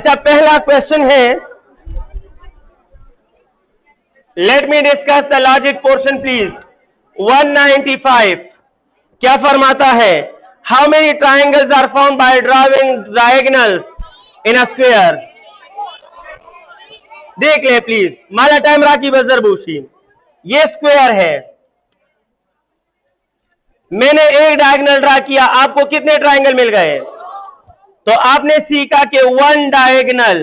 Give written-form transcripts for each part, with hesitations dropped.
अच्छा, पहला क्वेश्चन है, let me discuss the logic portion please. 195 क्या फरमाता है? How many triangles are found by drawing diagonals in a square? देख ले प्लीज, माला टाइम राकी बजर बूशी, ये स्क्वायर है, मैंने एक डायगोनल ड्रा किया, आपको कितने ट्राइंगल मिल गए? तो आपने सीखा कि वन डायगोनल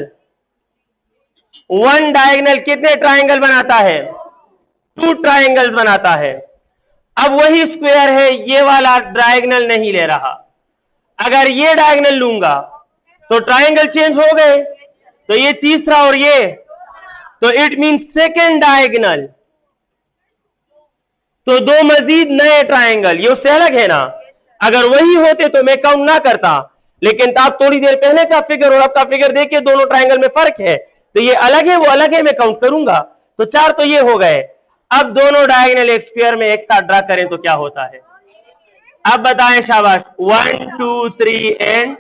कितने ट्राइंगल बनाता है? 2 ट्राइंगल्स बनाता है। अब वही स्क्वायर है, ये वाला डायगोनल नहीं ले रहा, अगर ये डायगोनल लूंगा तो ट्राइंगल चेंज हो गए, तो ये तीसरा और ये, तो इट मीन सेकेंड डायगोनल, तो 2 मजीद नए ट्राइंगल, ये उससे अलग है ना। अगर वही होते तो मैं काउंट ना करता, लेकिन आप थोड़ी देर पहले का फिगर और अब का फिगर देखिए, दोनों ट्राइंगल में फर्क है, तो ये अलग है वो अलग है, मैं काउंट करूंगा, तो 4 तो ये हो गए। अब दोनों डायगोनल एक स्क्वायर में एक साथ ड्रा करें तो क्या होता है? अब बताएं, शाबाश। 1 2 3 एंड,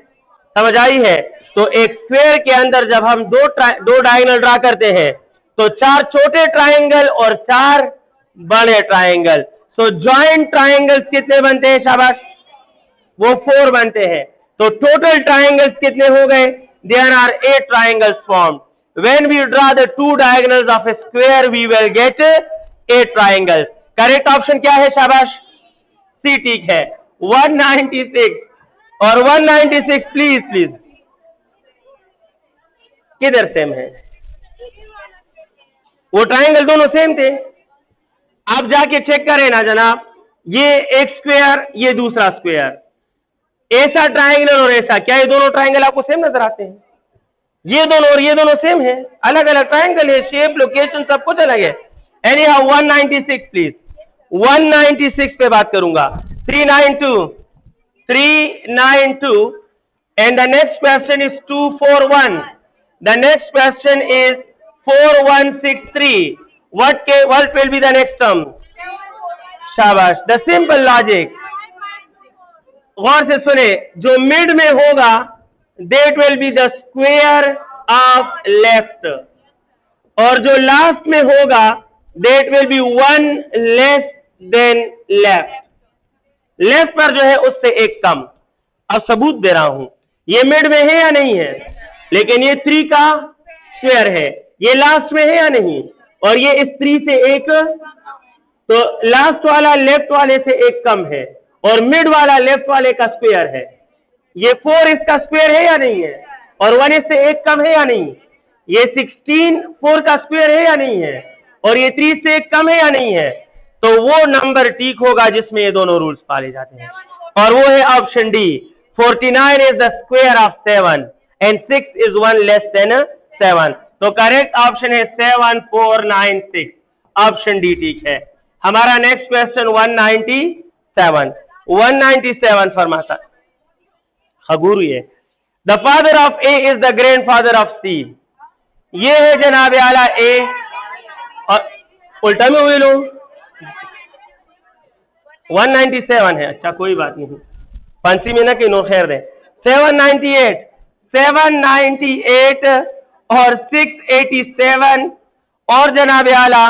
समझ आई है? तो एक स्क्वायर के अंदर जब हम दो डायगोनल ड्रा करते हैं तो 4 छोटे ट्राइंगल और 4 बड़े ट्राइंगल, तो जॉइंट ट्राइंगल्स कितने बनते हैं? शाबाश, वो 4 बनते हैं। तो टोटल ट्राइंगल्स कितने हो गए? There are 8 triangles formed. When we draw the 2 diagonals of a square we will get 8 triangles. Correct option क्या है? शाबाश, सी, ठीक है। 196 और 196 प्लीज किधर सेम है? वो ट्राइंगल दोनों सेम थे, आप जाके चेक करें ना जनाब, ये एक स्क्वायर ये दूसरा स्क्वायर, ऐसा ट्राइंगल और ऐसा, क्या ये दोनों ट्राइंगल आपको सेम नजर आते हैं? ये दोनों और ये दोनों सेम है, अलग अलग ट्राइंगल है, शेप लोकेशन सब कुछ अलग है। एनी हाउ 196 प्लीज, 196 पे बात करूंगा। 392 and the next question is 241, the next question is 4163। what will be the next term? शाबाश, द सिंपल लॉजिक, गौर से सुने, जो मिड में होगा that will be the square of left, और जो लास्ट में होगा that will be 1 less than left, left पर जो है उससे एक कम। अब सबूत दे रहा हूं, ये मिड में है या नहीं है? लेकिन ये 3 का स्क्वायर है, ये लास्ट में है या नहीं? और ये इस 3 से एक, तो लास्ट वाला लेफ्ट वाले से एक कम है और मिड वाला लेफ्ट वाले का स्क्वायर है। ये 4 इसका स्क्वायर है या नहीं है? और 1 इससे एक कम है या नहीं? ये 16 4 का स्क्वायर है या नहीं है? और ये 3 से एक कम है या नहीं है? तो वो नंबर ठीक होगा जिसमें ये दोनों रूल्स पाले जाते हैं, और वो है option D. 49 is the square of 7 and 6 is 1 less than 7। तो करेक्ट ऑप्शन है 7496, ऑप्शन डी ठीक है। हमारा नेक्स्ट क्वेश्चन 197 फरमाता खगुरु है, the father of A is the grandfather of C. ये है जनाब आला ए, और उल्टा में हुई लो 197 है। अच्छा कोई बात नहीं, पंसी में ना कि नो खैर दे। 798 और 687 और जनाब आला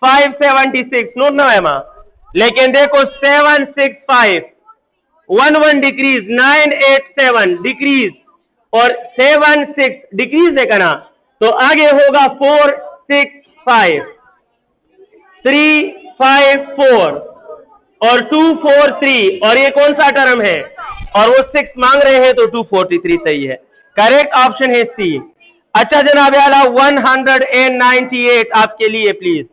576 नोट ना है मां, लेकिन देखो 765 11 डिक्रीज, 987 डिक्रीज और 76 डिक्रीज देखा ना, तो आगे होगा 465 354 और 243, और ये कौन सा टर्म है? और वो 6 मांग रहे हैं, तो 243 सही है। करेक्ट ऑप्शन है सी। अच्छा जनाब आला 198 आपके लिए प्लीज,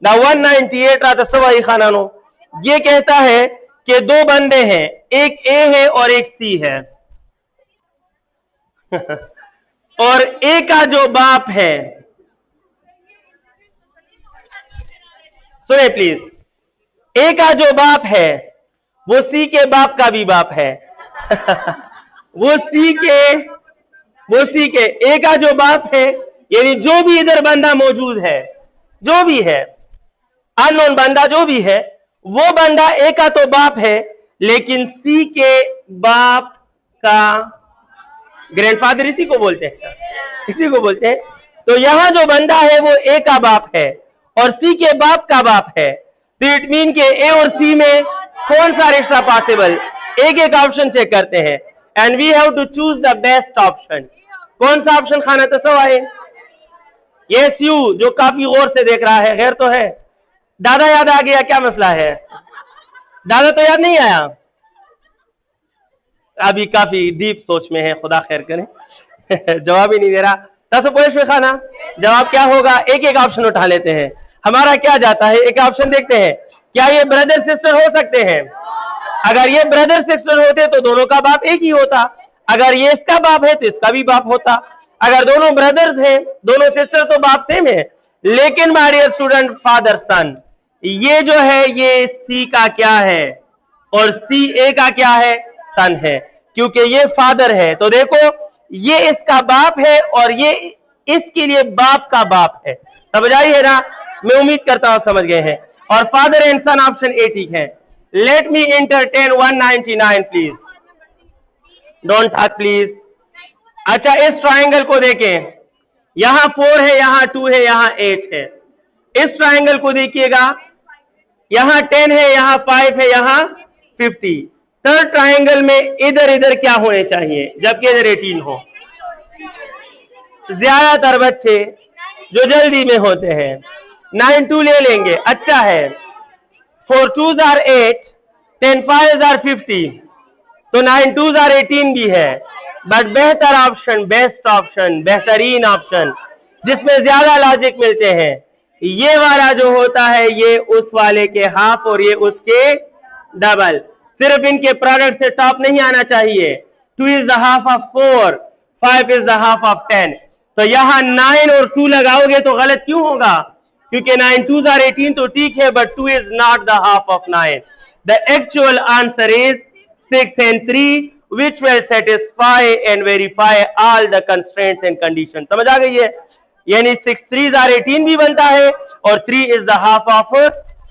द 198 आता सवाई खानानो, ये कहता है कि 2 बंदे हैं, एक ए है और एक सी है और ए का जो बाप है, सुने प्लीज, ए का जो बाप है वो सी के बाप का भी बाप है वो सी के ए का जो बाप है, यानी जो भी इधर बंदा मौजूद है, जो भी है अननोन बंदा जो भी है, वो बंदा ए का तो बाप है, लेकिन सी के बाप का ग्रैंडफादर इसी को बोलते हैं, इसी को बोलते हैं। तो यहाँ जो बंदा है वो ए का बाप है और सी के बाप का बाप है, तो इट मीन के ए और सी में कौन सा रिश्ता पॉसिबल, एक एक ऑप्शन चेक करते हैं and we have to choose the best option. कौन सा ऑप्शन खाना तसवा है? यस यू, जो काफी गौर से देख रहा है, खैर तो है। दादा याद आ गया, क्या मसला है? दादा तो याद नहीं आया, अभी काफी डीप सोच में है, खुदा खैर करे। जवाब ही नहीं दे रहा। तसपोश में खाना जवाब क्या होगा? एक एक ऑप्शन उठा लेते हैं। हमारा क्या जाता है, एक ऑप्शन देखते हैं, क्या ये ब्रदर सिस्टर हो सकते हैं? अगर ये ब्रदर सिस्टर होते तो दोनों का बाप एक ही होता, अगर ये इसका बाप है तो इसका भी बाप होता, अगर दोनों ब्रदर्स हैं, दोनों सिस्टर तो बाप सेम है। लेकिन माय डियर स्टूडेंट, फादर सन, ये जो है ये सी का क्या है और सी ए का क्या है? सन है, क्योंकि ये फादर है। तो देखो, ये इसका बाप है और ये इसके लिए बाप का बाप है। समझ आई है ना? मैं उम्मीद करता हूं समझ गए हैं। और father and son option A ठीक है। Let me entertain 199 please, don't talk please. अच्छा, इस ट्राइंगल को देखें, यहां 4 है, यहां 2 है, यहां 8 है। इस ट्राइंगल को देखिएगा, यहां 10 है, यहां 5 है, यहां 50। थर्ड ट्राइंगल में इधर इधर क्या होने चाहिए जबकि इधर 18 हो? ज्यादातर बच्चे जो जल्दी में होते हैं 9 2 ले लेंगे, अच्छा है। 4 2s are 8, 10 5s are 50, तो 9 2s are 18 भी है। बट बेहतर ऑप्शन, बेस्ट ऑप्शन, बेहतरीन ऑप्शन जिसमें ज्यादा लॉजिक मिलते हैं, ये वाला जो होता है ये उस वाले के हाफ और ये उसके डबल। सिर्फ इनके प्रोडक्ट से टॉप नहीं आना चाहिए। 2 is the half of 4, 5 is the half of 10। तो यहां 9 और 2 लगाओगे तो गलत क्यों होगा? क्योंकि 9 2s are 18 तो ठीक है, but 2 is not the half of 9। The actual answer is 6 and 3, which will satisfy and verify all the constraints and conditions। समझ आ गई है? यानी 6 3s are 18 भी बनता है और 3 is the half of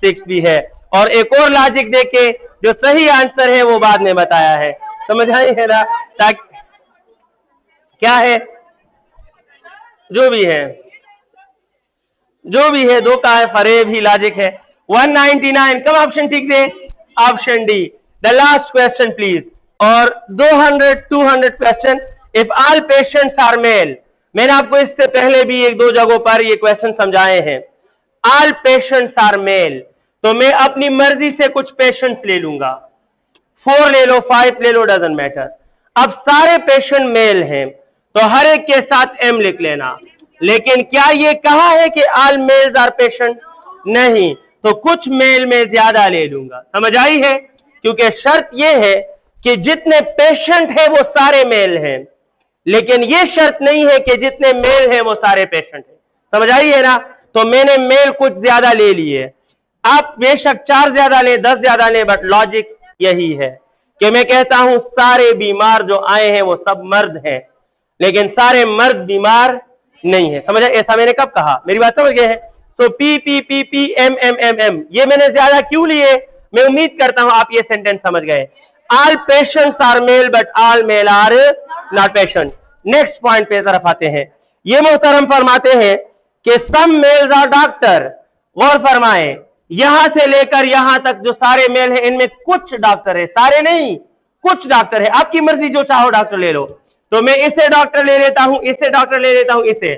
6 भी है। और एक और लॉजिक देके, जो सही आंसर है वो बाद में बताया है। समझ आई है ना? ताकि क्या है, जो भी है, जो भी है, दो का है, फरेब ही लॉजिक है। 199 कब ऑप्शन ठीक दे? Option D. The last question please. और 200 question. If all patients are male, मैंने आपको इससे पहले भी एक दो जगहों पर ये क्वेश्चन समझाए हैं। ऑल पेशेंट्स आर मेल, तो मैं अपनी मर्जी से कुछ पेशेंट्स ले लूंगा, 4 ले लो, 5 ले लो, डजंट मैटर। अब सारे पेशेंट मेल हैं तो हर एक के साथ एम लिख लेना। लेकिन क्या ये कहा है कि ऑल मेल्स आर पेशेंट? नहीं, तो कुछ मेल में ज्यादा ले लूंगा। समझ आई है? क्योंकि शर्त ये है कि जितने पेशेंट हैं वो सारे मेल हैं, लेकिन ये शर्त नहीं है कि जितने मेल हैं वो सारे पेशेंट हैं। समझ आई है ना? तो मैंने मेल कुछ ज्यादा ले लिए। आप बेशक 4 ज्यादा लें, 10 ज्यादा लें, बट लॉजिक यही है कि मैं कहता हूं सारे बीमार जो आए हैं वो सब मर्द हैं, लेकिन सारे मर्द बीमार नहीं है। समझ? ऐसा मैंने कब कहा? मेरी बात समझ गए हैं? तो P P P P M M M M, ये मैंने ज्यादा क्यों लिए? मैं उम्मीद करता हूं आप ये सेंटेंस समझ गए। All patients are male but all male are not patient. Next point पे तरफ आते हैं। ये मोहतरम फरमाते हैं कि सम मेल्स आर डॉक्टर। गौर फरमाएं, यहां से लेकर यहां तक जो सारे मेल हैं इनमें कुछ डॉक्टर है, सारे नहीं, कुछ डॉक्टर है। आपकी मर्जी, जो चाहो डॉक्टर ले लो। तो मैं इसे डॉक्टर ले लेता हूं, इसे डॉक्टर ले लेता हूं, इसे।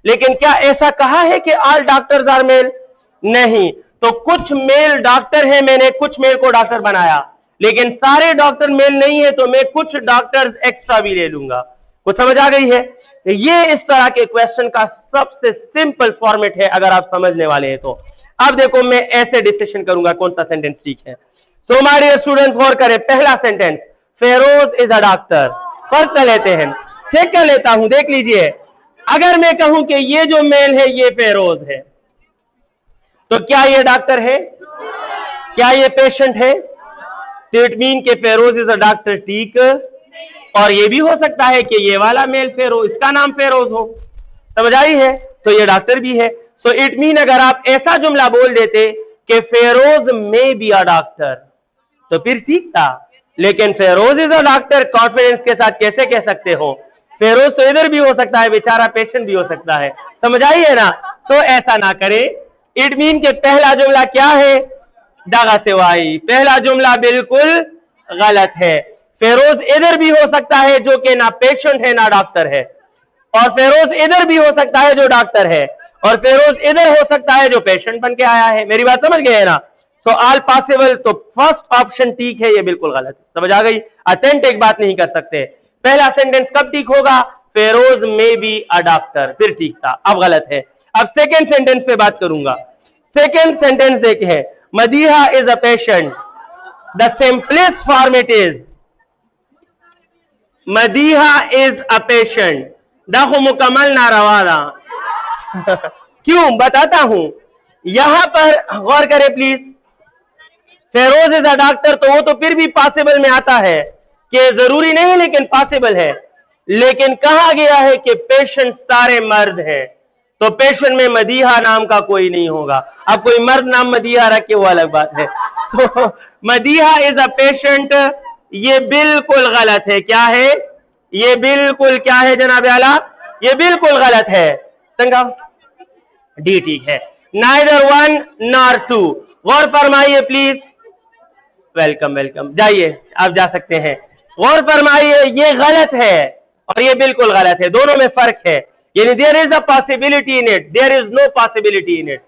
लेकिन क्या ऐसा कहा है कि ऑल डॉक्टर्स आर मेल? नहीं। तो कुछ मेल डॉक्टर है, मैंने कुछ मेल को डॉक्टर बनाया, लेकिन सारे डॉक्टर मेल नहीं है, तो मैं कुछ डॉक्टर्स एक्स्ट्रा भी ले लूंगा। कुछ समझ आ गई है? ये इस तरह के क्वेश्चन का सबसे सिंपल फॉर्मेट है अगर आप समझने वाले हैं तो। अब देखो, मैं ऐसे डिस्कशन करूंगा कौन सा सेंटेंस ठीक है। तो हमारे स्टूडेंट्स गौर करें, पहला sentence, Feroz is a doctor. First कर लेते हैं, चेक कर लेता हूं, देख लीजिए। अगर मैं कहूं कि ये जो मेल है ये फेरोज है, तो क्या ये डॉक्टर है? क्या ये पेशेंट है? तो इट मीन के फेरोज इज अ डॉक्टर, ठीक। और ये भी हो सकता है कि ये वाला मेल फेरोज, इसका नाम फेरोज हो। समझ आई है? तो ये डॉक्टर भी है। सो इट मीन अगर आप ऐसा जुमला बोल देते कि फेरोज में बी अ डॉक्टर, तो फिर ठीक था। लेकिन Feroz is a doctor confidence के साथ कैसे कह सकते हो? फेरोज तो इधर भी हो सकता है, बेचारा पेशेंट भी हो सकता है, समझ आई है ना। तो ऐसा ना करें। इट मीन के पहला जुमला क्या है, दागा सेवाई, पहला जुमला बिल्कुल गलत है। फेरोज इधर भी हो सकता है जो कि ना पेशेंट है ना डॉक्टर है, और फेरोज इधर भी हो सकता है जो डॉक्टर है, और फेरोज इधर हो सकता है जो पेशेंट बन के आया है। मेरी बात समझ गए ना। तो ऑल पॉसिबल, तो फर्स्ट ऑप्शन ठीक है, ये बिल्कुल गलत है, समझ आ गई। अथेंटिक बात नहीं कर सकते। पहला सेंटेंस कब ठीक होगा, फेरोज में बी अ डॉक्टर, फिर ठीक था, अब गलत है। अब सेकेंड सेंटेंस पे बात करूंगा। सेकेंड सेंटेंस एक है, Madiha is a patient, the simplest format is Madiha is a patient, देखो मुकम्मल नारवादा क्यों बताता हूं, यहां पर गौर करें please. Feroz is a doctor, तो वो तो फिर भी पॉसिबल में आता है, कि जरूरी नहीं लेकिन पॉसिबल है। लेकिन कहा गया है कि पेशेंट सारे मर्द हैं, तो पेशेंट में मदीहा नाम का कोई नहीं होगा। अब कोई मर्द नाम मदीहा रखे वो अलग बात है। तो मदीहा इज अ पेशेंट, ये बिल्कुल गलत है। क्या है ये, बिल्कुल क्या है जनाब आला, ये बिल्कुल गलत है। संगा डी ठीक है, नाइदर वन नॉर टू। गौर फरमाइए प्लीज, वेलकम वेलकम, जाइए आप जा सकते हैं। गौर फरमाइए, ये गलत है और ये बिल्कुल गलत है, दोनों में फर्क है। यानी there is a possibility in it, there is no possibility in it.